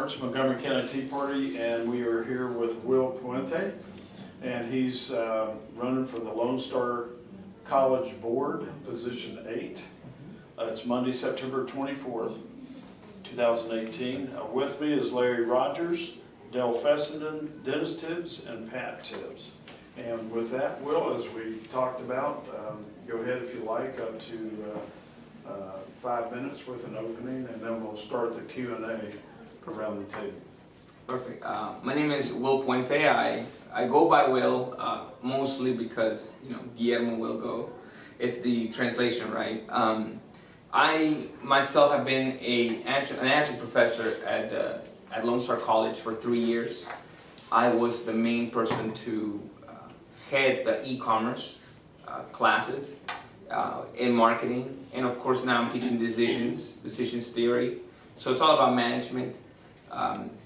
March, Montgomery County Tea Party, and we are here with Will Puente, and he's running for the Lone Star College Board, position 8. It's Monday, September 24th, 2018. With me is Larry Rogers, Dell Fessenden, Dennis Tibbs, and Pat Tibbs. And with that, Will, as we talked about, go ahead if you like, up to 5 minutes with an opening, and then we'll start the Q&A around the table. Perfect. My name is Will Puente. I go by Will mostly because, Guillermo will go. It's the translation, right? I myself have been an adjunct professor at Lone Star College for 3 years. I was the main person to head the e-commerce classes in marketing, and of course now I'm teaching decisions theory. So it's all about management,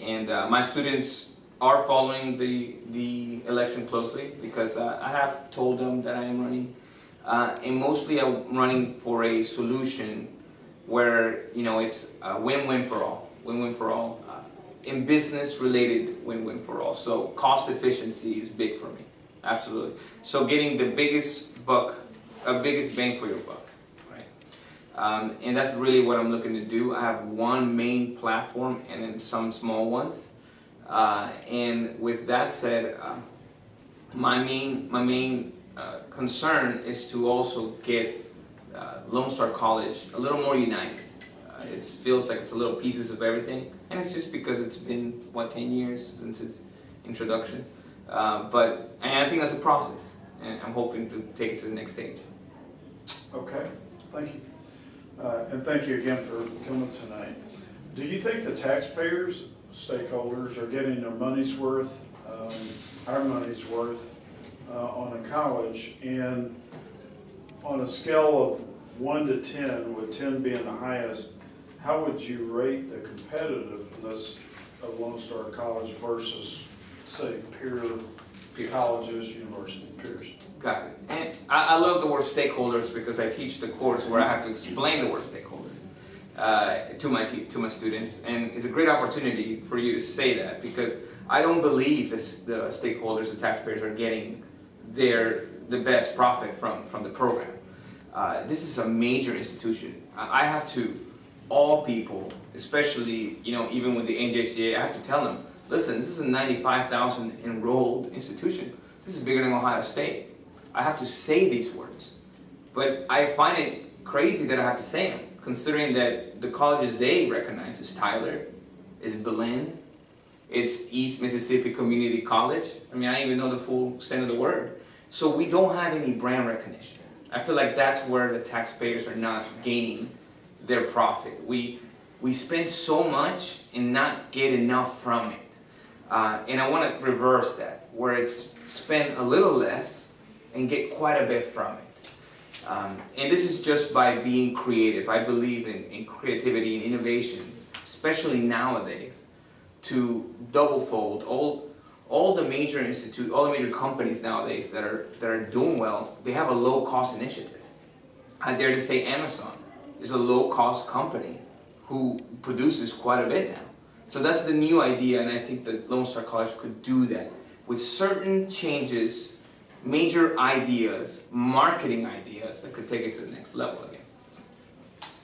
and my students are following the election closely because I have told them that I am running, and mostly I'm running for a solution where it's a win-win for all, in business related win-win for all. So cost efficiency is big for me, absolutely. So getting the biggest bang for your buck. And that's really what I'm looking to do. I have one main platform and then some small ones. And with that said, my main concern is to also get Lone Star College a little more united. It feels like it's a little pieces of everything, and it's just because it's been 10 years since its introduction. But I think that's a process, and I'm hoping to take it to the next stage. Okay, thank you. And thank you again for coming tonight. Do you think the taxpayers, stakeholders, are getting their money's worth, our money's worth, on a college? And on a scale of 1 to 10, with 10 being the highest, how would you rate the competitiveness of Lone Star College versus, say, peer colleges, university peers? Got it. And I love the word stakeholders because I teach the course where I have to explain the word stakeholders to my students, and it's a great opportunity for you to say that because I don't believe the stakeholders, the taxpayers, are getting the best profit from the program. This is a major institution. I have to, all people, especially even with the NJCA, I have to tell them, listen, this is a 95,000 enrolled institution. This is bigger than Ohio State. I have to say these words, but I find it crazy that I have to say them, considering that the colleges they recognize is Tyler, is Belen, it's East Mississippi Community College. I mean, I don't even know the full extent of the word. So we don't have any brand recognition. I feel like that's where the taxpayers are not gaining their profit. We spend so much and not get enough from it. And I want to reverse that, where it's spend a little less and get quite a bit from it. And this is just by being creative. I believe in creativity and innovation, especially nowadays, to double fold all the major companies nowadays that are doing well. They have a low cost initiative. I dare to say Amazon is a low cost company who produces quite a bit now. So that's the new idea, and I think that Lone Star College could do that with certain changes, major ideas, marketing ideas that could take it to the next level again.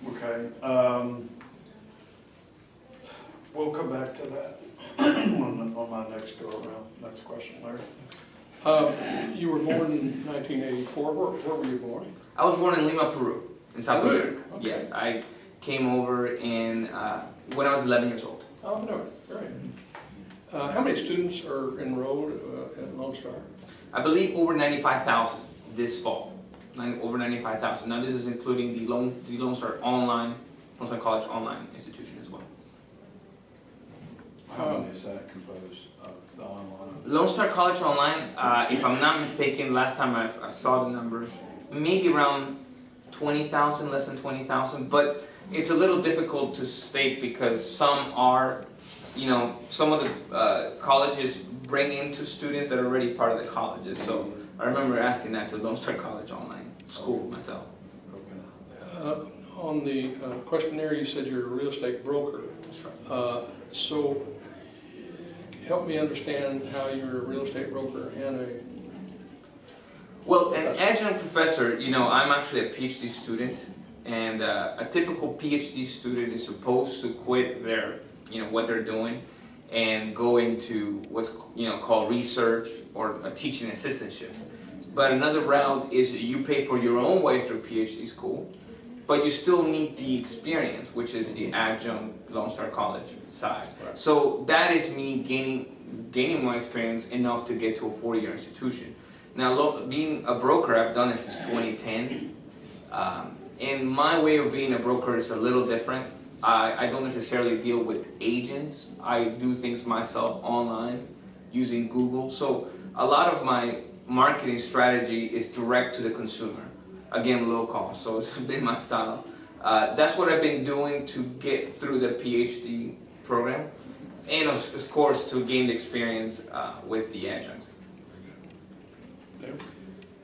Okay. We'll come back to that on my next go around. Next question, Larry. You were born in 1984. Where were you born? I was born in Lima, Peru, in South America. Okay. Yes, I came over when I was 11 years old. Oh, no, great. How many students are enrolled at Lone Star? I believe over 95,000 this fall. Over 95,000. Now this is including the Lone Star College online institution as well. How many is that composed of the online? Lone Star College online, if I'm not mistaken, last time I saw the numbers, maybe around 20,000, less than 20,000, but it's a little difficult to state because some are, some of the colleges bring into students that are already part of the colleges. So I remember asking that to Lone Star College online school myself. On the questionnaire, you said you're a real estate broker. That's right. So, help me understand how you're a real estate broker and a, Well, an adjunct professor, you know, I'm actually a PhD student, and a typical PhD student is supposed to quit their, you know, what they're doing and go into what's, you know, called research or a teaching assistantship. But another route is you pay for your own way through PhD school, but you still need the experience, which is the adjunct Lone Star College side. Right. So that is me gaining my experience enough to get to a 4-year institution. Now, being a broker, I've done it since 2010. And my way of being a broker is a little different. I don't necessarily deal with agents. I do things myself online using Google. So a lot of my marketing strategy is direct to the consumer. Again, low cost, so it's been my style. That's what I've been doing to get through the PhD program, and of course to gain the experience with the adjuncts.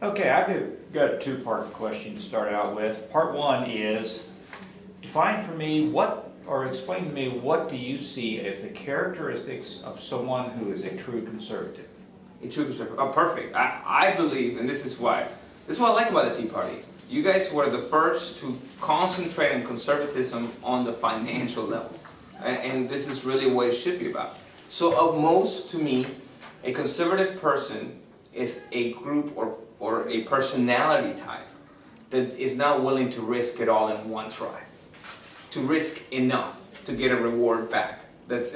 Okay, I've got a two-part question to start out with. Part one is, define for me or explain to me, what do you see as the characteristics of someone who is a true conservative? A true conservative. Oh, perfect. I believe, and this is what I like about the Tea Party. You guys were the first to concentrate on conservatism on the financial level. And this is really what it should be about. So of most, to me, a conservative person is a group or a personality type that is not willing to risk it all in one try. To risk enough to get a reward back that's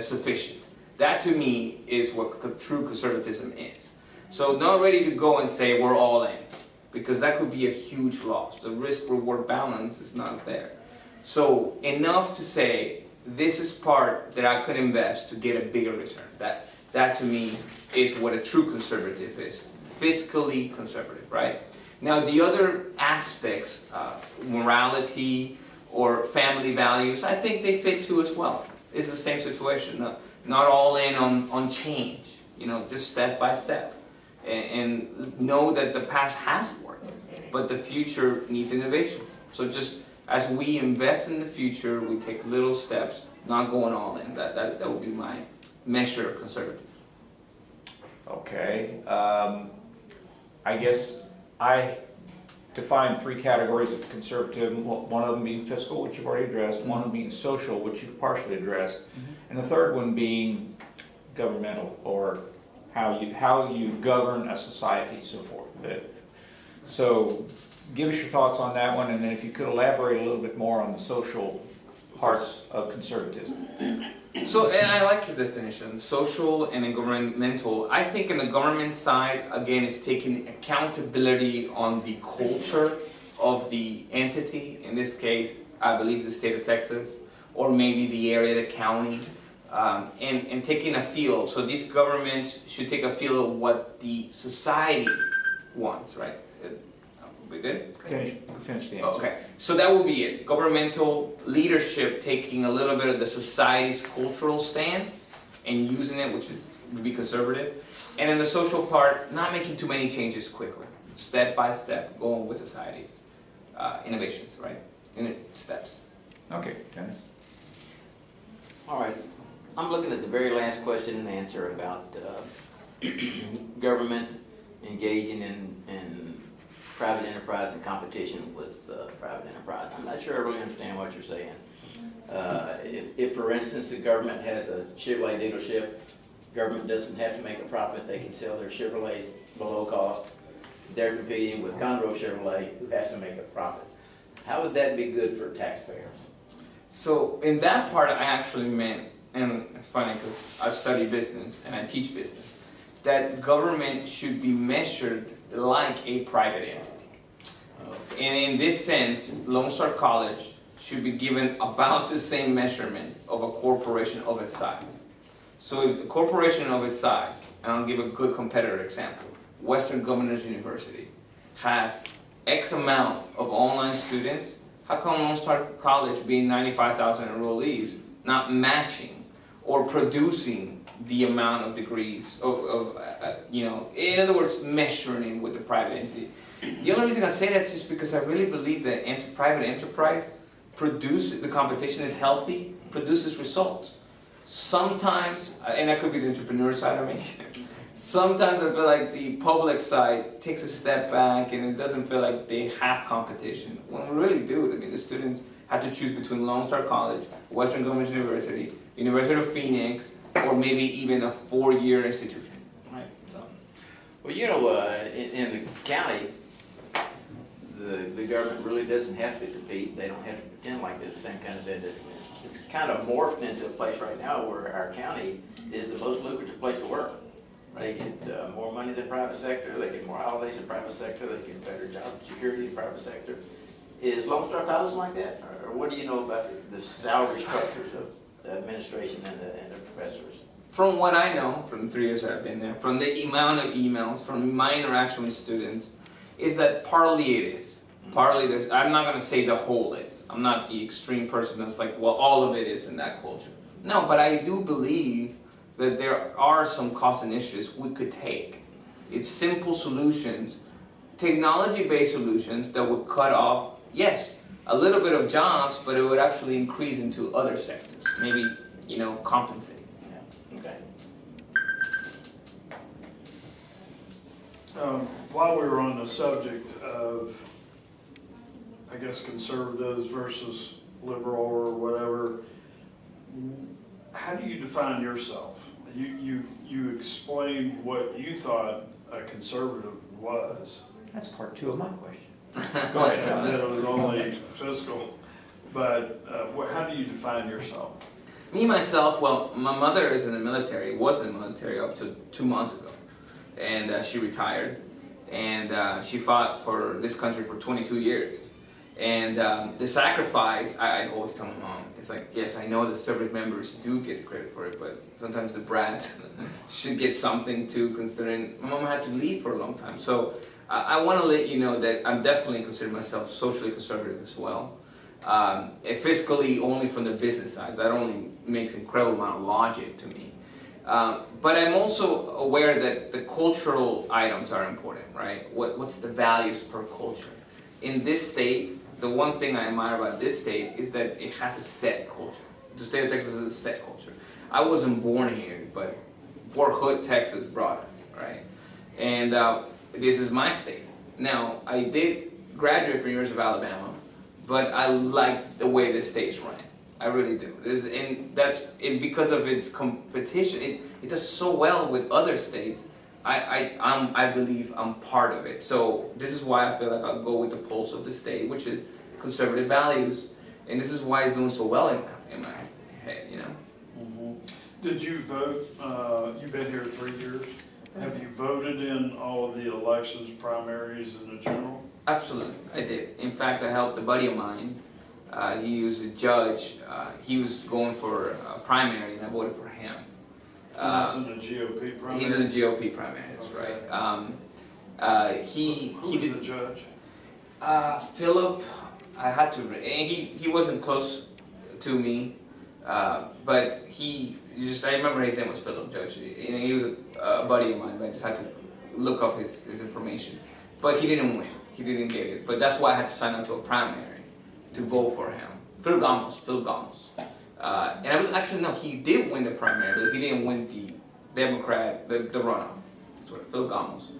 sufficient. That to me is what true conservatism is. So not ready to go and say we're all in, because that could be a huge loss. The risk-reward balance is not there. So enough to say this is part that I could invest to get a bigger return. That to me is what a true conservative is. Fiscally conservative, right? Now the other aspects, morality or family values, I think they fit too as well. It's the same situation. Not all in on change, you know, just step by step. And know that the past has worked, but the future needs innovation. So just as we invest in the future, we take little steps, not going all in. That would be my measure of conservatism. Okay, I guess I define 3 categories of conservatism. One of them being fiscal, which you've already addressed, one of them being social, which you've partially addressed, and the third one being governmental, or how you govern a society, so forth. So give us your thoughts on that one, and then if you could elaborate a little bit more on the social parts of conservatism. So, and I like your definition, social and governmental. I think in the government side, again, it's taking accountability on the culture of the entity. In this case, I believe it's the state of Texas, or maybe the area, the county, and taking a feel. So these governments should take a feel of what the society wants, right? We good? Finish the answer. Okay, so that would be it. Governmental leadership taking a little bit of the society's cultural stance and using it, which would be conservative. And in the social part, not making too many changes quickly. Step by step, going with society's innovations, right? In steps. Okay, Dennis. All right, I'm looking at the very last question and answer about government engaging in private enterprise and competition with private enterprise. I'm not sure I really understand what you're saying. If for instance, the government has a Chevrolet dealership, government doesn't have to make a profit, they can sell their Chevrolets below cost. They're competing with Conroe Chevrolet, who has to make a profit. How would that be good for taxpayers? So in that part, I actually meant, and it's funny because I study business and I teach business, that government should be measured like a private entity. And in this sense, Lone Star College should be given about the same measurement of a corporation of its size. So if the corporation of its size, and I'll give a good competitor example, Western Governors University has X amount of online students, how come Lone Star College, being 95,000 enrollees, not matching or producing the amount of degrees in other words, measuring with the private entity? The only reason I say that is just because I really believe that private enterprise produces, the competition is healthy produces results. Sometimes, and that could be the entrepreneur side of me, sometimes I feel like the public side takes a step back and it doesn't feel like they have competition. When we really do, I mean, the students have to choose between Lone Star College, Western Governors University, University of Phoenix, or maybe even a 4-year institution, right? So. Well, you know, in the county, the government really doesn't have to compete. They don't have to pretend like they're the same kind of business. It's kind of morphed into a place right now where our county is the most lucrative place to work. They get more money than the private sector, they get more holidays in the private sector, they get better job security in the private sector. Is Lone Star College like that? Or what do you know about the salary structures of the administration and the professors? From what I know, from the 3 years that I've been there, from the amount of emails, from my interaction with students, is that partly it is. Partly there's, I'm not going to say the whole is. I'm not the extreme person that's like, well, all of it is in that culture. No, but I do believe that there are some cost initiatives we could take. It's simple solutions, technology-based solutions that would cut off, yes, a little bit of jobs, but it would actually increase into other sectors. Maybe, you know, compensate. Yeah. Okay. While we were on the subject of, I guess, conservatives versus liberal or whatever, how do you define yourself? You explained what you thought a conservative was. That's part 2 of my question. Go ahead, John. That it was only fiscal, but how do you define yourself? Me, myself, well, my mother is in the military, was in the military up to 2 months ago. And she retired. And she fought for this country for 22 years. And the sacrifice, I always tell my mom, it's like, yes, I know the service members do get credit for it, but sometimes the brat should get something too, considering my mom had to leave for a long time. So I want to let you know that I'm definitely consider myself socially conservative as well. Fiscally, only from the business side. That only makes incredible amount of logic to me. But I'm also aware that the cultural items are important, right? What's the values per culture? In this state, the one thing I admire about this state is that it has a set culture. The state of Texas is a set culture. I wasn't born here, but Fort Hood, Texas brought us, right? And this is my state. Now, I did graduate from University of Alabama, but I like the way this state's run. I really do. And because of its competition, it does so well with other states. I believe I'm part of it. So this is why I feel like I'll go with the pulse of the state, which is conservative values, and this is why it's doing so well in my head, you know. Mm-hmm. Did you vote? You've been here 3 years. Have you voted in all of the elections, primaries, and the general? Absolutely, I did. In fact, I helped a buddy of mine. He was a judge. He was going for a primary, and I voted for him. He's in the GOP primary? He's in the GOP primary, that's Okay. right. Who was the judge? Philip, I had to, and he wasn't close to me, but I remember his name was Philip Judge. He was a buddy of mine, but I just had to look up his information. But he didn't win. He didn't get it. But that's why I had to sign up to a primary to vote for him. Philip Gamos. And actually, no, he did win the primary, but he didn't win the Democrat, the runoff. That's what, Philip Gamos.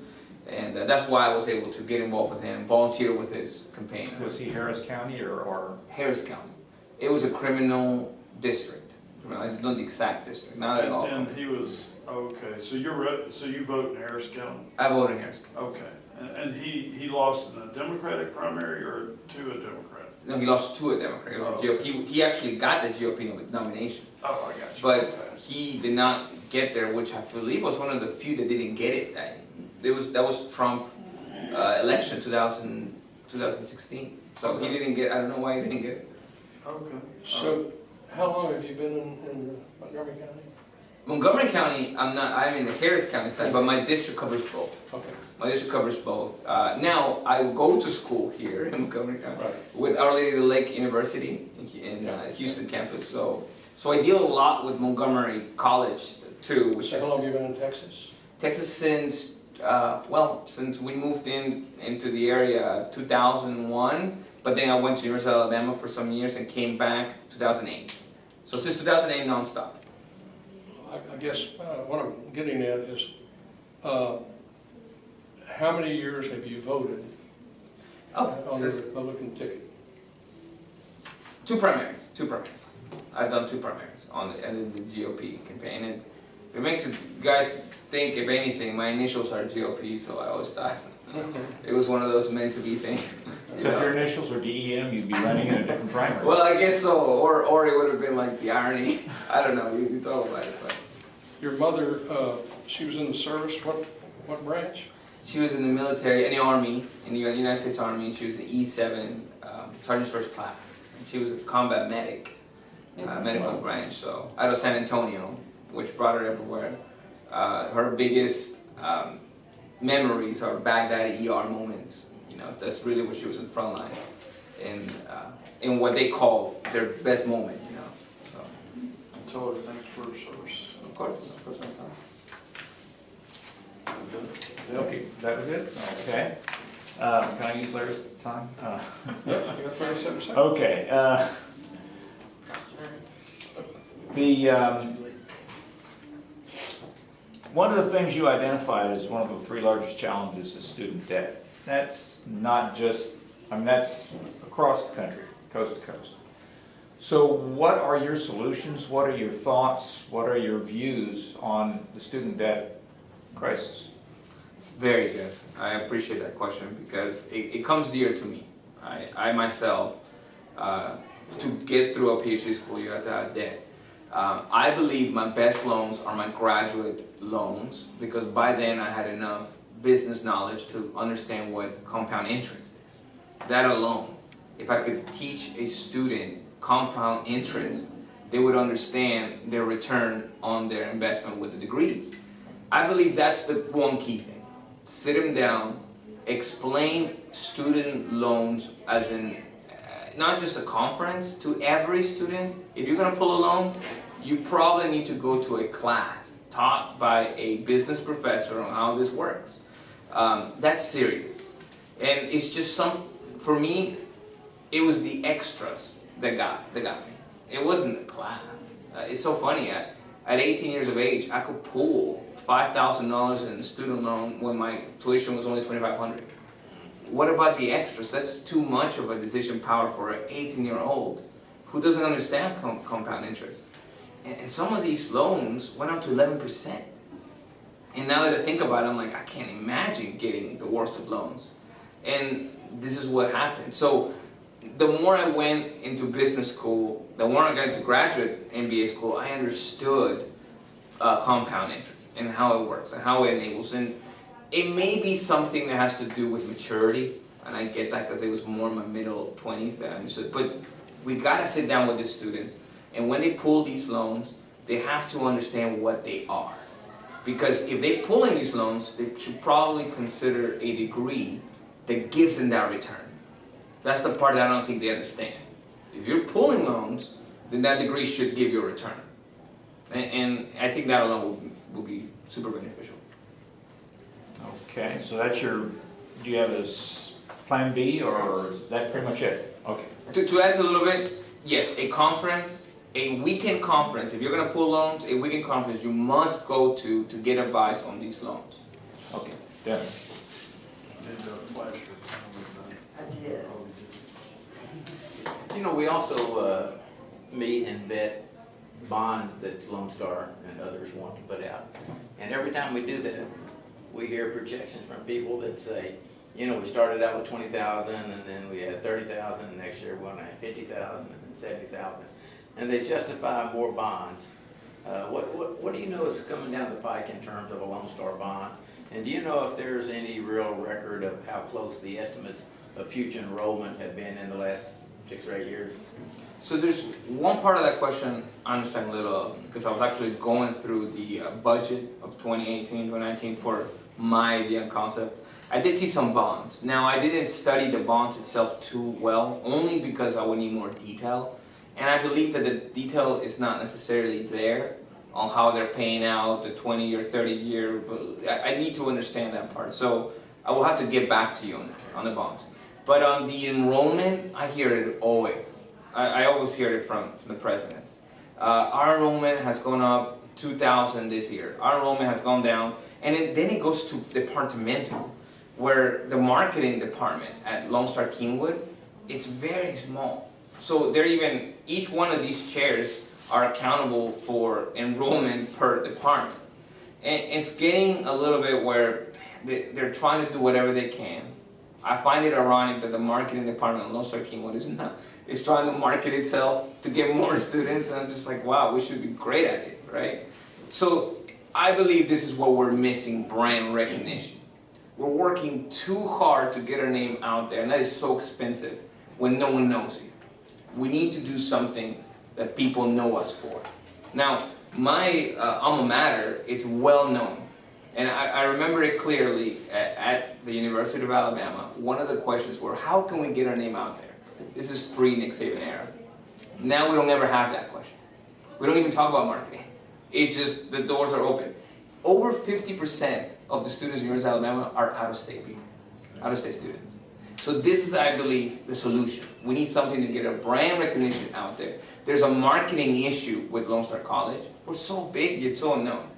And that's why I was able to get involved with him, volunteer with his campaign. Was he Harris County or? Harris County. It was a criminal district. It's not the exact district, not at all. And he was, okay, so you vote in Harris County? I voted in Harris County. Okay, and he lost in a Democratic primary or to a Democrat? No, he lost to a Democrat. It was a GOP. He actually got the GOP nomination. Oh, I got you. But Okay. he did not get there, which I believe was one of the few that didn't get it. That was Trump election 2016. So he didn't get. I don't know why he didn't get it. Okay. So, how long have you been in Montgomery County? Montgomery County, I'm in the Harris County side, but my district covers both. Okay. My district covers both. Now, I go to school here in Montgomery County with Our Lady of the Lake University in Houston campus. So I deal a lot with Montgomery College too. Which So how long have you been in Texas? Texas since we moved into the area 2001, but then I went to University of Alabama for some years and came back 2008. So since 2008, nonstop. I guess what I'm getting at is, how many years have you voted on the Republican ticket? Two primaries. I've done 2 primaries on the GOP campaign, and it makes you guys think, if anything, my initials are GOP, so I always thought it was one of those meant to be things. So if your initials are DEM, you'd be running in a different primary. Well, I guess so, or it would have been like the irony. I don't know. You talk about it, but Your mother, she was in the service, what branch? she was in the military, in the Army, in the United States Army. She was the E7 Sergeant First Class. And she was a combat medic, medical branch. So out of San Antonio, which brought her everywhere. Her biggest memories are Baghdad ER moments. You know, that's really what she was in front line, in what they call their best moment. You know, so. I told her thanks for her service. Of course, Okay, that was it? Okay. Can I use Larry's time? You got 37 seconds. Okay. One of the things you identified as one of the 3 largest challenges is student debt. That's not just, I mean, that's across the country, coast to coast. So what are your solutions? What are your thoughts? What are your views on the student debt crisis? It's very good. I appreciate that question because it comes dear to me. I myself, to get through a PhD school, you have to have debt. I believe my best loans are my graduate loans because by then I had enough business knowledge to understand what compound interest is. That alone, if I could teach a student compound interest, they would understand their return on their investment with the degree. I believe that's the one key thing. Sit them down, explain student loans as in not just a conference to every student. If you're gonna pull a loan, you probably need to go to a class taught by a business professor on how this works. That's serious. And it's just for me, it was the extras that got me. It wasn't the class. It's so funny, at 18 years of age, I could pull $5,000 in student loan when my tuition was only $2,500. What about the extras? That's too much of a decision power for an 18-year-old who doesn't understand compound interest. And some of these loans went up to 11%. And now that I think about it, I'm like, I can't imagine getting the worst of loans. And this is what happened. So the more I went into business school, the more I got into graduate MBA school, I understood compound interest and how it works and how it enables. And it may be something that has to do with maturity, and I get that because it was more in my middle 20s that I understood. But we gotta sit down with the students, and when they pull these loans, they have to understand what they are. Because if they're pulling these loans, they should probably consider a degree that gives them that return. That's the part that I don't think they understand. If you're pulling loans, then that degree should give you a return. And I think that alone will be super beneficial. Okay, so that's do you have this plan B or is that pretty much it? Okay. To add a little bit, yes, a conference, a weekend conference, if you're gonna pull loans, a weekend conference you must go to get advice on these loans. Okay, Devin. I did. You know, we also meet and vet bonds that Lone Star and others want to put out. And every time we do that, we hear projections from people that say, you know, we started out with 20,000 and then we had 30,000 and next year we're going to have 50,000 and then 70,000. And they justify more bonds. What do you know is coming down the pike in terms of a Lone Star bond? And do you know if there's any real record of how close the estimates of future enrollment have been in the last 6 or 8 years? So there's one part of that question I understand a little of, because I was actually going through the budget of 2018, 2019 for my idea and concept. I did see some bonds. Now I didn't study the bonds itself too well, only because I would need more detail. And I believe that the detail is not necessarily there on how they're paying out the 20 or 30 year, but I need to understand that part. So I will have to get back to you on that, on the bonds. But on the enrollment, I hear it always. I always hear it from the presidents. Our enrollment has gone up 2,000 this year. Our enrollment has gone down, and then it goes to departmental, where the marketing department at Lone Star Kingwood, it's very small. So they're even, each one of these chairs are accountable for enrollment per department. And it's getting a little bit where they're trying to do whatever they can. I find it ironic that the marketing department at Lone Star Kingwood is trying to market itself to get more students, and I'm just like, wow, we should be great at it, right? So I believe this is what we're missing, brand recognition. We're working too hard to get our name out there, and that is so expensive when no one knows you. We need to do something that people know us for. Now, my alma mater, it's well known. And I remember it clearly at the University of Alabama. One of the questions were, how can we get our name out there? This is pre-Nick Saban era. Now we don't ever have that question. We don't even talk about marketing. It's just the doors are open. Over 50% of the students in University of Alabama are out-of-state people, out-of-state students. So this is, I believe, the solution. We need something to get a brand recognition out there. There's a marketing issue with Lone Star College. We're so big, yet so unknown.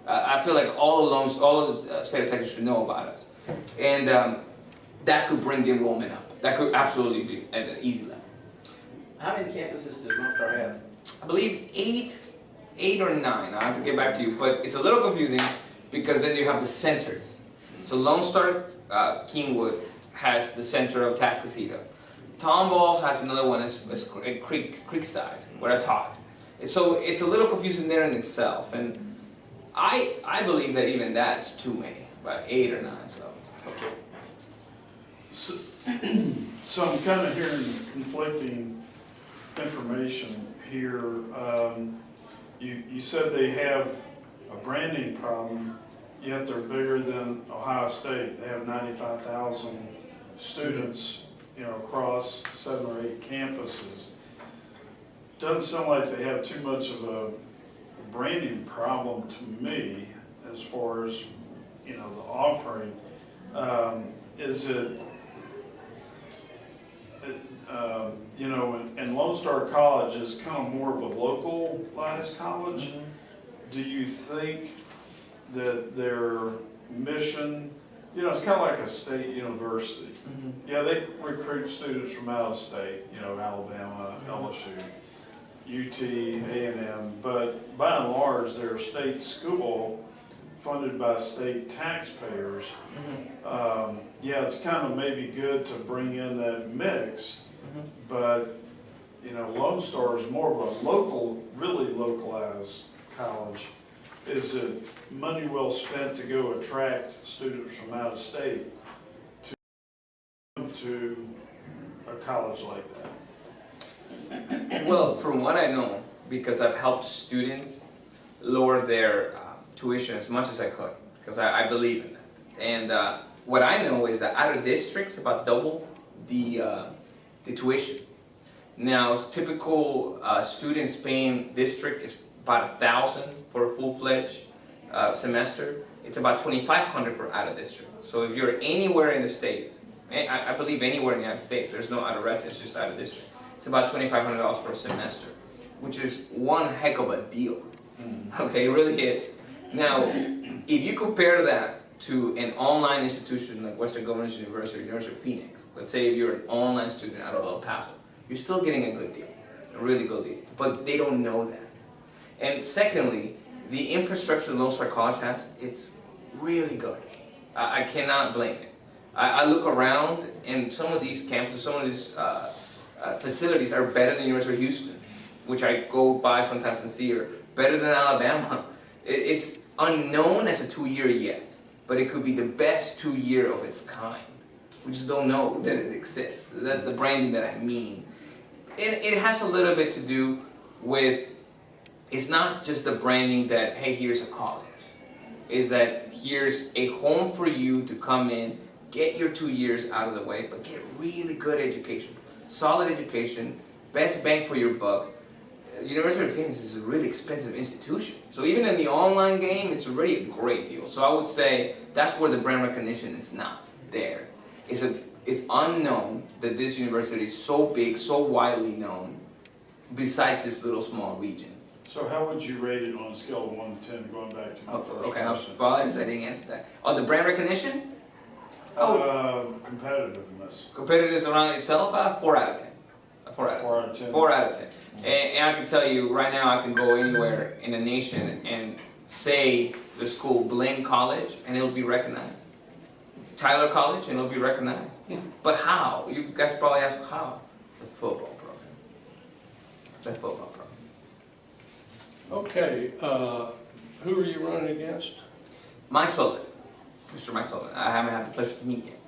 I feel like all of the state of Texas should know about us. And that could bring the enrollment up. That could absolutely be at an easy level. How many campuses does Lone Star have? I believe eight or nine. I have to get back to you, but it's a little confusing because then you have the centers. So Lone Star Kingwood has the center of Tascasita. Tomball has another one as Creekside, where I taught. And so it's a little confusing there in itself. And I believe that even that's too many, about 8 or 9. So. Okay. So I'm kind of hearing conflicting information here. You said they have a branding problem, yet they're bigger than Ohio State. They have 95,000 students, across 7 or 8 campuses. Doesn't sound like they have too much of a branding problem to me as far as, the offering. Is it, and Lone Star College is kind of more of a localized college. Mm-hmm. Do you think that their mission, it's kind of like a state university. Mm-hmm. Yeah, they recruit students from out of state, Alabama, LSU, UT, A&M, but by and large, they're a state school funded by state taxpayers. Mm-hmm. Yeah, it's kind of maybe good to bring in that mix, Mm-hmm. but, Lone Star is more of a local, really localized college. Is it money well spent to go attract students from out of state to come to a college like that? Well, from what I know, because I've helped students lower their tuition as much as I could, because I believe in that. And what I know is that out of districts, about double the tuition. Now, typical student Spain district is about 1,000 for a full-fledged semester. It's about 2,500 for out of district. So if you're anywhere in the state, I believe anywhere in the United States, there's no out of rest, it's just out of district. It's about $2,500 for a semester, which is one heck of a deal. Okay, it really is. Now, if you compare that to an online institution like Western Governors University or University of Phoenix, let's say if you're an online student out of El Paso, you're still getting a good deal, a really good deal, but they don't know that. And secondly, the infrastructure Lone Star College has, it's really good. I cannot blame it. I look around and some of these campuses, some of these facilities are better than University of Houston, which I go by sometimes and see, or better than Alabama. It's unknown as a 2-year, yes, but it could be the best 2-year of its kind. We just don't know that it exists. That's the branding that I mean. It has a little bit to do with, it's not just the branding that, hey, here's a college. Is that here's a home for you to come in, get your 2 years out of the way, but get really good education. Solid education, best bang for your buck. University of Phoenix is a really expensive institution. So even in the online game, it's already a great deal. So I would say that's where the brand recognition is not there. It's unknown that this university is so big, so widely known, besides this little small region. So how would you rate it on a scale of 1 to 10, going back to my first Okay, I question? apologize, I didn't answer that. Oh, the brand recognition? Competitiveness. Competitiveness around itself, 4 out of 10. 4 out of 10. 4 out of 10. 4 out of 10. And I can tell you right now, I can go anywhere in the nation and say the school Blaine College and it'll be recognized. Tyler College and it'll be recognized. But how? You guys probably ask how? The football program. The football program. Okay, who are you running against? Mike Sullivan. Mr. Mike Sullivan. I haven't had the pleasure to meet yet.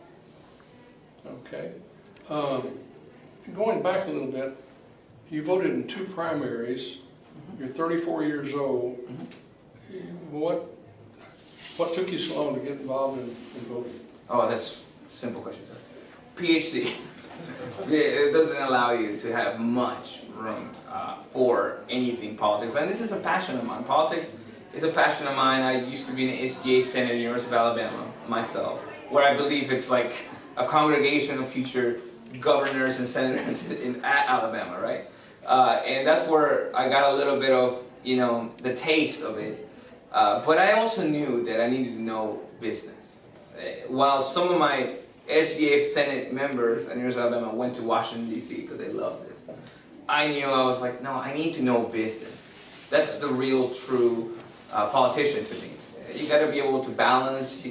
Okay. Going back a little bit, you voted in 2 primaries. You're 34 years old. What took you so long to get involved in voting? Oh, that's a simple question, sir. PhD. It doesn't allow you to have much room for anything politics. And this is a passion of mine. Politics is a passion of mine. I used to be an SGA Senate at the University of Alabama myself, where I believe it's like a congregation of future governors and senators at Alabama, right? And that's where I got a little bit of, the taste of it. But I also knew that I needed to know business. While some of my SGA Senate members at the University of Alabama went to Washington, D.C. because they love this, I knew, I was like, no, I need to know business. That's the real, true politician to me. You got to be able to balance,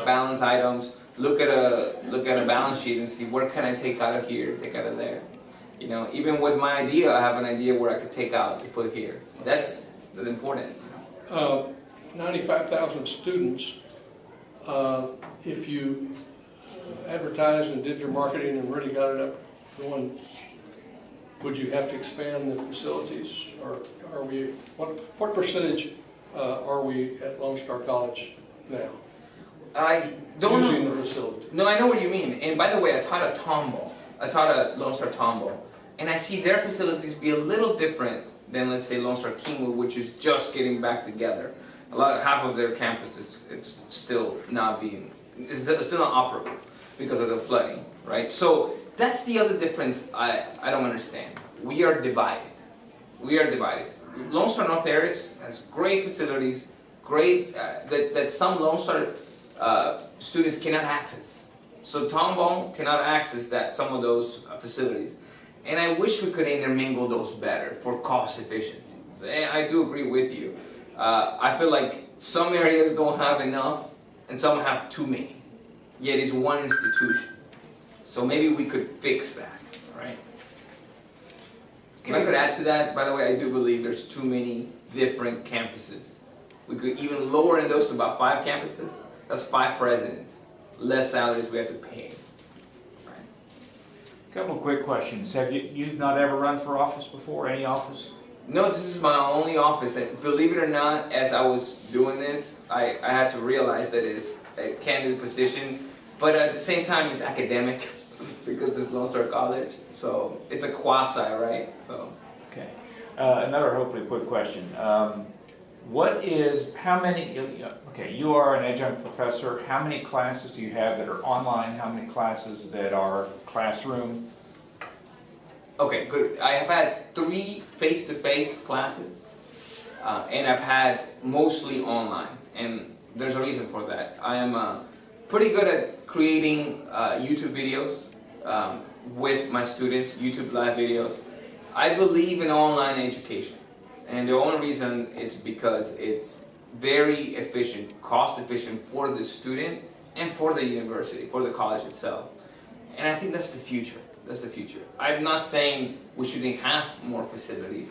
balance items. Look at a balance sheet and see where can I take out of here, take out of there. Even with my idea, I have an idea where I could take out to put here. That's important. 95,000 students. If you advertised and did your marketing and really got it up going, would you have to expand the facilities, or are we? What percentage are we at Lone Star College now? I don't using know. the facility. No, I know what you mean. And by the way, I taught a Tombow. I taught a Lone Star Tombow. And I see their facilities be a little different than, let's say, Lone Star Kingwood, which is just getting back together. Half of their campus is still not operable because of the flooding, right? So that's the other difference I don't understand. We are divided. Lone Star North Aires has great facilities, that some Lone Star students cannot access. So Tombow cannot access some of those facilities. And I wish we could intermingle those better for cost efficiency. And I do agree with you. I feel like some areas don't have enough and some have too many. Yet it's one institution. So maybe we could fix that, right? If I could add to that, by the way, I do believe there's too many different campuses. We could even lower those to about 5 campuses. That's 5 presidents. Less salaries we have to pay. Couple of quick questions. Have you've not ever run for office before, any office? No, this is my only office. And believe it or not, as I was doing this, I had to realize that it's a candidate position, but at the same time it's academic because it's Lone Star College. So it's a quasi, right? So. Okay. Another hopefully quick question. You are an adjunct professor. How many classes do you have that are online? How many classes that are classroom? Okay, good. I have had 3 face-to-face classes, and I've had mostly online, and there's a reason for that. I am pretty good at creating YouTube videos with my students, YouTube live videos. I believe in online education, and the only reason it's because it's very efficient, cost efficient for the student and for the university, for the college itself. And I think that's the future. That's the future. I'm not saying we shouldn't have more facilities.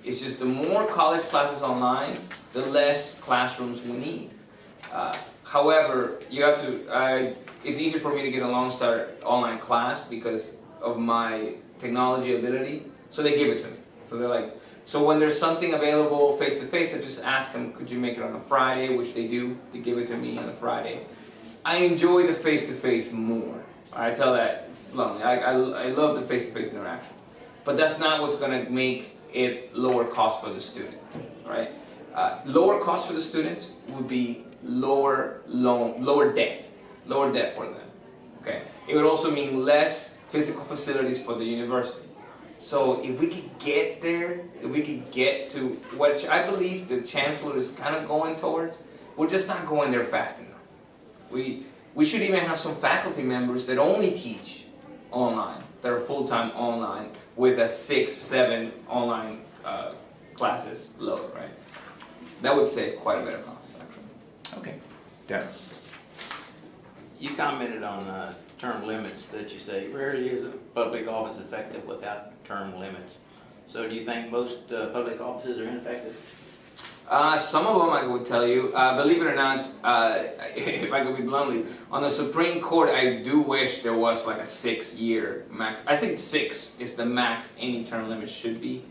It's just the more college classes online, the less classrooms we need. However, you have to. It's easier for me to get a Lone Star online class because of my technology ability. So they give it to me. So they're like. So when there's something available face to face, I just ask them, could you make it on a Friday, which they do. They give it to me on a Friday. I enjoy the face to face more. I tell that bluntly. I love the face to face interaction. But that's not what's going to make it lower cost for the students, right? Lower cost for the students would be lower debt for them. Okay. It would also mean less physical facilities for the university. So if we could get there, if we could get to what I believe the chancellor is kind of going towards, we're just not going there fast enough. We should even have some faculty members that only teach online, that are full-time online with a 6-7 online classes load, right? That would save quite a bit of cost, actually. Okay. Dennis? You commented on term limits, that you say rarely is a public office effective without term limits. So do you think most public offices are ineffective? Some of them I would tell you, believe it or not, if I could be bluntly, on the Supreme Court I do wish there was like a 6-year max. I think 6 is the max any term limit should be.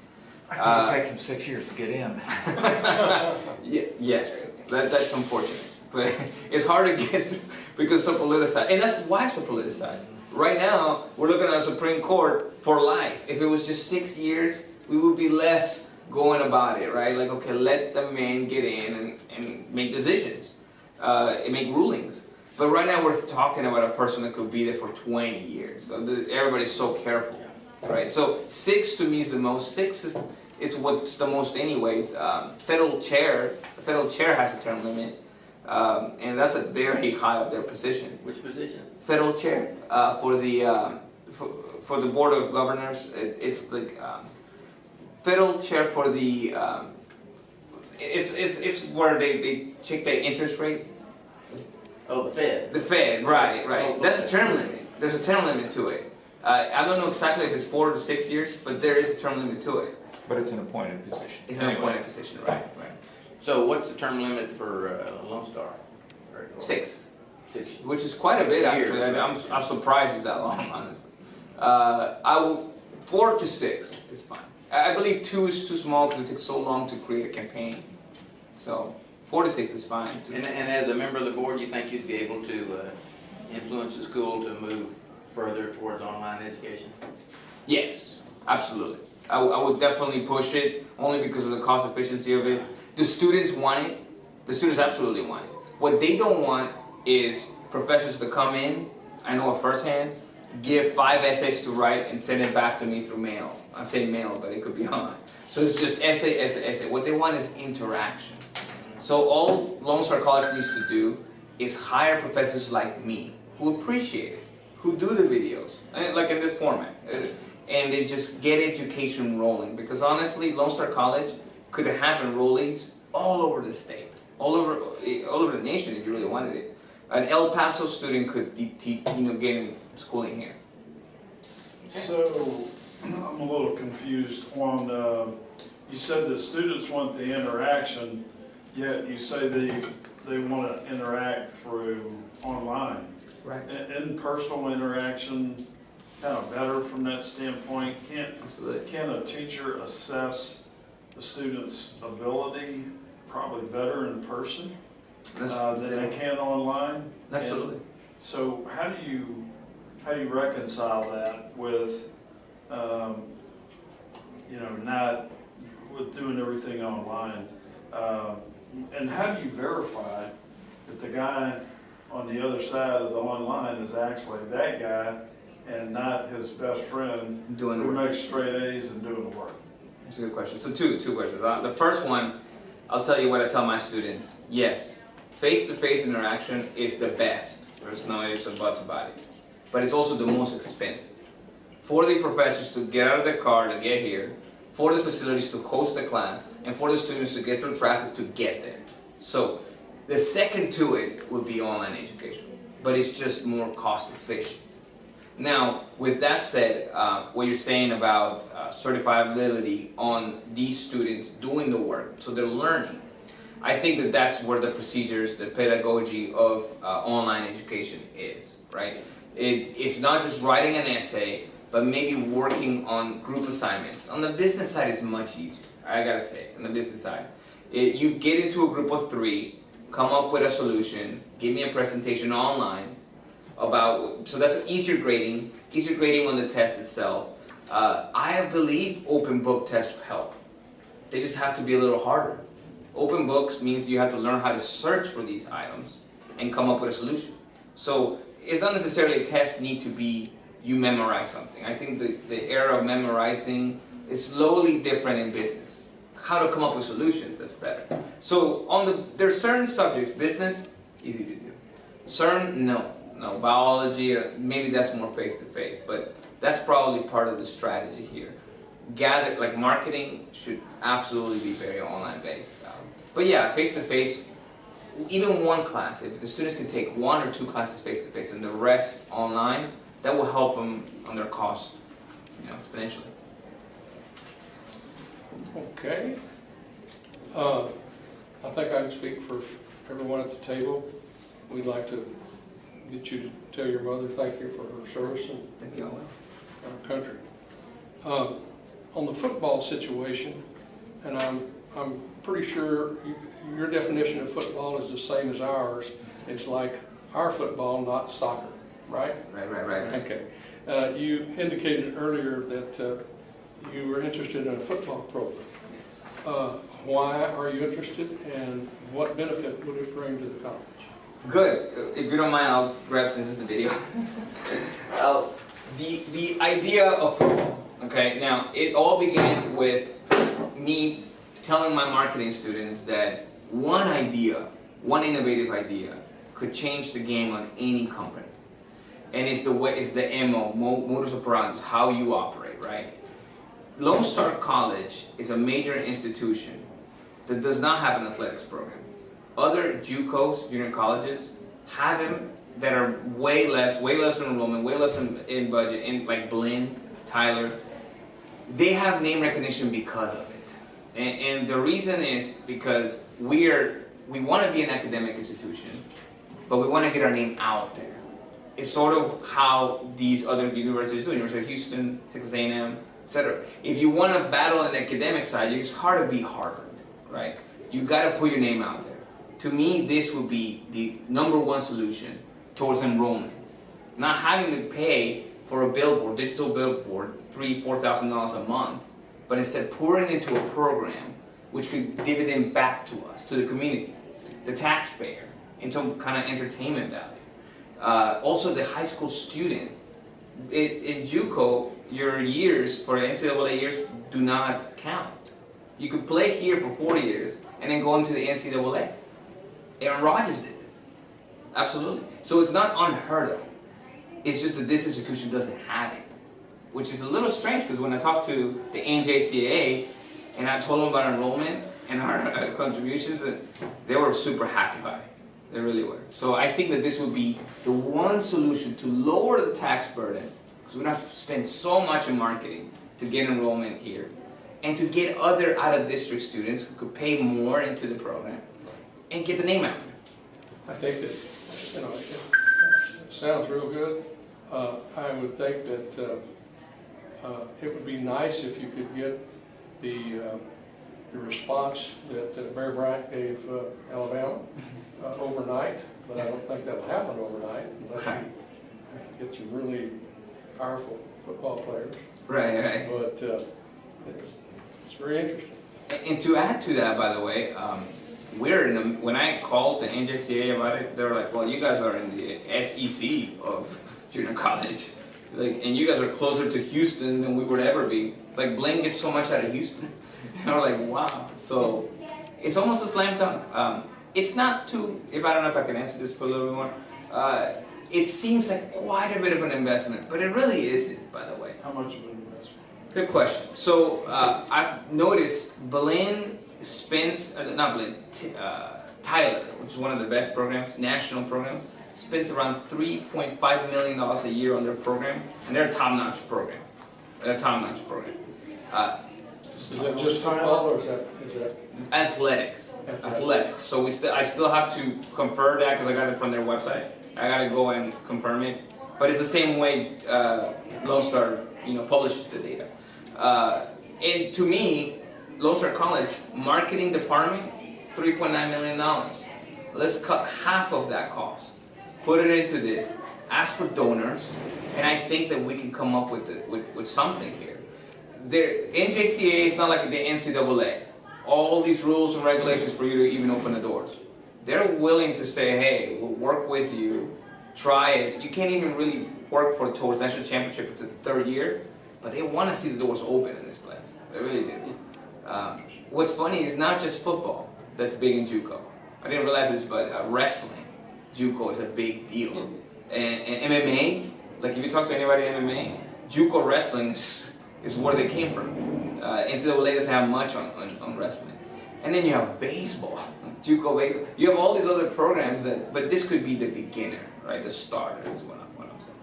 I think it takes them 6 years to get in. Yes, that's unfortunate. But it's hard to get through because it's so politicized. And that's why it's so politicized. Right now, we're looking at the Supreme Court for life. If it was just 6 years, we would be less going about it, right? Like, okay, let the man get in and make decisions, and make rulings. But right now, we're talking about a person that could be there for 20 years. So everybody's so careful, right? So 6 to me is the most. 6 is it's what's the most anyways. The federal chair has a term limit. And that's a very high up their position. Which position? Federal chair for the board of governors. It's the federal chair for the. It's where they check the interest rate. Oh, the Fed. The Fed, right. Oh, That's a okay. term limit. There's a term limit to it. I don't know exactly if it's 4 to 6 years, but there is a term limit to it. But it's an appointed position. It's an appointed position, right. So what's the term limit for Lone Star? 6. 6. Which is quite a bit, actually. Years. I'm surprised it's that long, honestly. I will 4 to 6 is fine. I believe 2 is too small because it takes so long to create a campaign. So 4 to 6 is fine. And as a member of the board, you think you'd be able to influence the school to move further towards online education? Yes, absolutely. I would definitely push it only because of the cost efficiency of it. The students want it. The students absolutely want it. What they don't want is professors to come in, I know it firsthand, give 5 essays to write and send it back to me through mail. I say mail, but it could be online. So it's just essay. What they want is interaction. So all Lone Star College needs to do is hire professors like me who appreciate it, who do the videos, like in this format. And they just get education rolling. Because honestly, Lone Star College could have enrollees all over the state, all over the nation if you really wanted it. An El Paso student could be getting schooling here. So, I'm a little confused on, you said that students want the interaction, yet you say they want to interact through online. Right. In-personal interaction, kind of better from that standpoint. Absolutely. Can a teacher assess the student's ability probably better in person than they can online? Absolutely. And so how do you reconcile that with, not with doing everything online? And how do you verify that the guy on the other side of the online is actually that guy and not his best friend Doing the who work. makes straight A's and doing the work? That's a good question. So two questions. The first one, I'll tell you what I tell my students. Yes, face-to-face interaction is the best. There's no ifs or buts about it. But it's also the most expensive. For the professors to get out of their car to get here, for the facilities to host the class, and for the students to get through traffic to get there. So the second to it would be online education, but it's just more cost efficient. Now, with that said, what you're saying about certifiability on these students doing the work, so they're learning, I think that that's where the procedures, the pedagogy of online education is, right? It's not just writing an essay, but maybe working on group assignments. On the business side, it's much easier, I gotta say, on the business side. You get into a group of 3, come up with a solution, give me a presentation online, so that's easier grading on the test itself. I believe open book tests help. They just have to be a little harder. Open books means you have to learn how to search for these items and come up with a solution. So it's not necessarily tests need to be you memorize something. I think the era of memorizing is slowly different in business. How to come up with solutions, that's better. So there's certain subjects, business, easy to do. Certain, no, biology, or maybe that's more face-to-face, but that's probably part of the strategy here. Like marketing should absolutely be very online based. But yeah, face-to-face, even one class, if the students can take 1 or 2 classes face-to-face and the rest online, that will help them on their cost, exponentially. Okay. I think I can speak for everyone at the table. We'd like to get you to tell your mother thank you for her service in Thank you all. our country. On the football situation, and I'm pretty sure your definition of football is the same as ours. It's like our football, not soccer, right? Right. Okay. You indicated earlier that you were interested in a football program. Yes. Why are you interested, and what benefit would it bring to the college? Good. If you don't mind, I'll grab since this is the video. The idea of football. Okay. Now it all began with me telling my marketing students that one innovative idea, could change the game on any company, and it's the MO, modus operandi, how you operate, right? Lone Star College is a major institution that does not have an athletics program. Other JUCOs, junior colleges, have them that are way less in enrollment, way less in budget, in like Blinn, Tyler. They have name recognition because of it. And the reason is because we want to be an academic institution, but we want to get our name out there. It's sort of how these other universities do. University of Houston, Texas A&M, etc. If you want to battle on the academic side, it's hard to beat Harvard, right? You got to put your name out there. To me, this would be the #1 solution towards enrollment. Not having to pay for a billboard, digital billboard, $3,000-4,000 a month, but instead pouring into a program which could dividend back to us, to the community, the taxpayer, in some kind of entertainment value. Also, the high school student. In JUCO, your years for the NCAA years do not count. You could play here for 4 years and then go into the NCAA. Aaron Rodgers did this. Absolutely. So it's not unheard of. It's just that this institution doesn't have it, which is a little strange because when I talked to the NJCAA and I told them about enrollment and our contributions, they were super happy about it. They really were. So I think that this would be the one solution to lower the tax burden, because we don't have to spend so much in marketing to get enrollment here, and to get other out-of-district students who could pay more into the program and get the name out there. I think that, it sounds real good. I would think that it would be nice if you could get the response that Mary Bryant gave Alabama overnight, but I don't think that'll happen overnight unless you get some really powerful football players. Right. But it's very interesting. And to add to that, by the way, when I called the NJCAA about it, they were like, "Well, you guys are in the SEC of junior college, and you guys are closer to Houston than we would ever be. Like, Blinn gets so much out of Houston." And we're like, "Wow!" So it's almost a slam dunk. It's not too. I don't know if I can answer this for a little bit more. It seems like quite a bit of an investment, but it really isn't. By the way, How much of an investment? good question. So I've noticed Blinn spends, Tyler, which is one of the best programs, national program, spends around $3.5 million a year on their program, and they're a top-notch program. Is that just football, or is that? Athletics. So I still have to confirm that because I got it from their website. I got to go and confirm it. But it's the same way Lone Star, publishes the data. And to me, Lone Star College marketing department, $3.9 million. Let's cut half of that cost, put it into this, ask for donors, and I think that we can come up with something here. The NJCAA is not like the NCAA. All these rules and regulations for you to even open the doors. They're willing to say, "Hey, we'll work with you, try it." You can't even really work for towards national championship into the third year, but they want to see the doors open in this place. They really do. What's funny is not just football that's big in JUCO. I didn't realize this, but wrestling, JUCO is a big deal. And MMA, like if you talk to anybody in MMA, JUCO wrestling is where they came from. NCAA doesn't have much on wrestling. And then you have baseball, JUCO baseball. You have all these other programs but this could be the beginner, right? The starter is what I'm saying.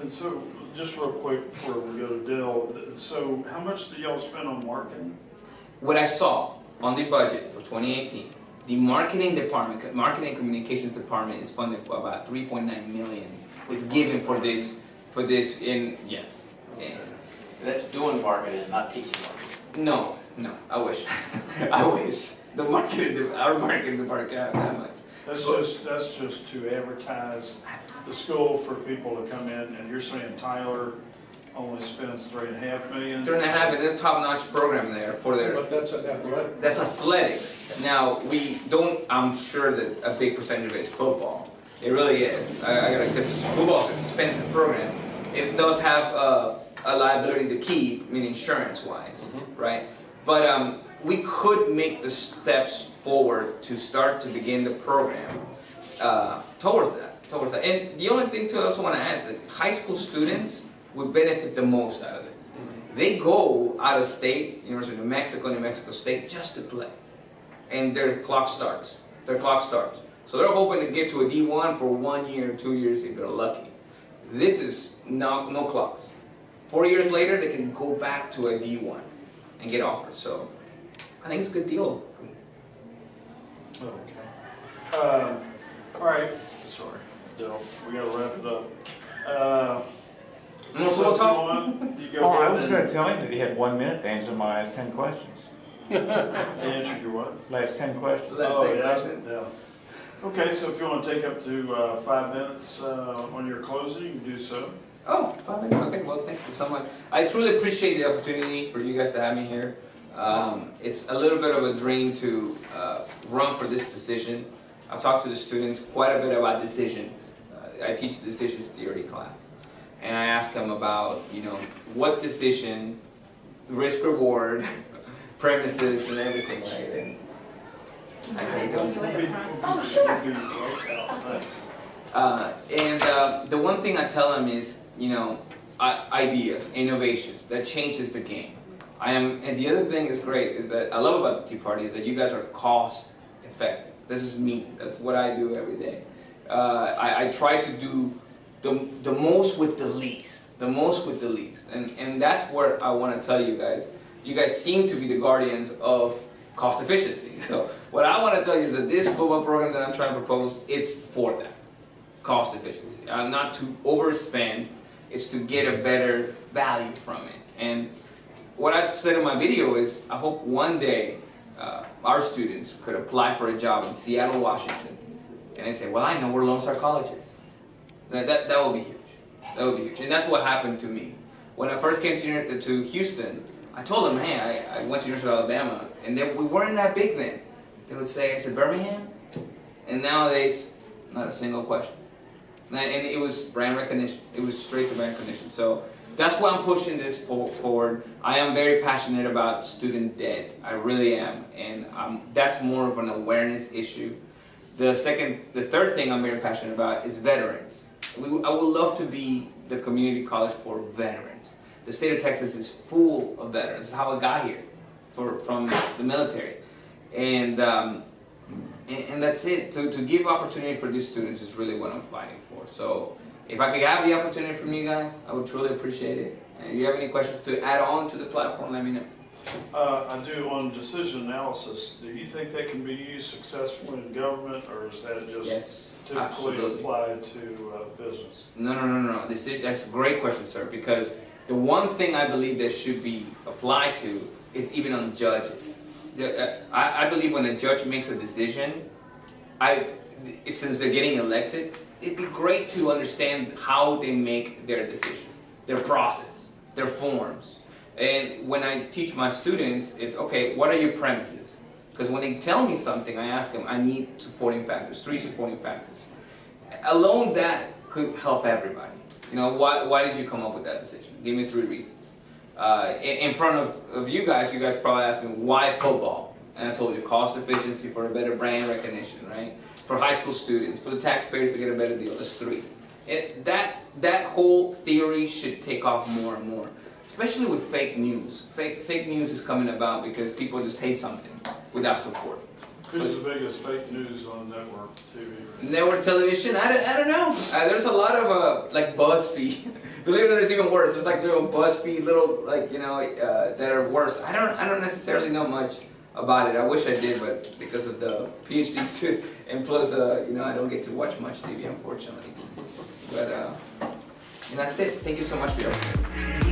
And so, just real quick before we go to Dale, so how much do y'all spend on marketing? What I saw on the budget for 2018, the marketing department, marketing and communications department is funded for about 3.9 million. Is given for this in, yes. And That's doing marketing, not teaching marketing. no, I wish. I wish. Our marketing department can't have that much. That's just to advertise the school for people to come in, and you're saying Tyler only spends $3.5 million? 3.5 is a top-notch program there for their. But that's athletic. That's athletics. Now I'm sure that a big percentage of it is football. It really is. Because football is an expensive program. It does have a liability to keep, meaning insurance-wise, right? But we could make the steps forward to start to begin the program towards that. And the only thing I also want to add is that high school students would benefit the most out of it. They go out of state, University of New Mexico State, just to play. And their clock starts. So they're hoping to get to a D1 for 1 year, 2 years if they're lucky. This is no clocks. 4 years later, they can go back to a D1 and get offers. So I think it's a good deal. Okay. All right. Sorry, Dale. We gotta wrap it up. More football talk? You go Oh, I ahead was and gonna tell him that he had 1 minute to answer my last 10 questions. answer your what? Last 10 questions. Let's Oh, take yeah, questions. yeah. Okay, so if you want to take up to 5 minutes on your closing, you can do so. Oh, 5 minutes. Okay, well, thank you so much. I truly appreciate the opportunity for you guys to have me here. It's a little bit of a dream to run for this position. I've talked to the students quite a bit about decisions. I teach the decisions theory class. And I ask them about, what decision, risk reward, premises, and everything, right? Oh, sure. And the one thing I tell them is, ideas, innovations, that changes the game. And the other thing is great, is that I love about the Tea Party is that you guys are cost effective. This is me, that's what I do every day. I try to do the most with the least, and that's where I want to tell you guys. You guys seem to be the guardians of cost efficiency. So what I want to tell you is that this football program that I'm trying to propose, it's for that, cost efficiency. Not to overspend, it's to get a better value from it. And what I said in my video is, I hope one day our students could apply for a job in Seattle, Washington, and they say, well, I know where Lone Star College is. That would be huge. That would be huge. And that's what happened to me. When I first came to Houston, I told them, hey, I went to University of Alabama, and we weren't that big then. They would say, I said, Birmingham? And nowadays, not a single question. And it was brand recognition. It was straight to brand recognition. So that's why I'm pushing this forward. I am very passionate about student debt. I really am. And that's more of an awareness issue. The third thing I'm very passionate about is veterans. I would love to be the community college for veterans. The state of Texas is full of veterans. That's how I got here, from the military. And that's it. To give opportunity for these students is really what I'm fighting for. So if I could have the opportunity from you guys, I would truly appreciate it. And if you have any questions to add on to the platform, let me know. I do on decision analysis. Do you think that can be used successfully in government, or is that just Yes, typically absolutely. applied to business? No. That's a great question, sir, because the one thing I believe that should be applied to is even on judges. I believe when a judge makes a decision, since they're getting elected, it'd be great to understand how they make their decision, their process, their forms. And when I teach my students, it's okay, what are your premises? Because when they tell me something, I ask them, I need supporting factors, 3 supporting factors. alone that could help everybody. You know, why did you come up with that decision? Give me 3 reasons. In front of you guys probably asked me, why football? And I told you, cost efficiency for a better brand recognition, right? For high school students, for the taxpayers to get a better deal. That's 3. That whole theory should take off more and more, especially with fake news. Fake news is coming about because people just say something without support. Who's the biggest fake news on network TV? Right? Network television, I don't know. There's a lot of like BuzzFeed. Believe it or not, it's even worse. There's like little BuzzFeed, little like that are worse. I don't necessarily know much about it. I wish I did, but because of the PhD student, and plus I don't get to watch much TV, unfortunately. But and that's it. Thank you so much for your.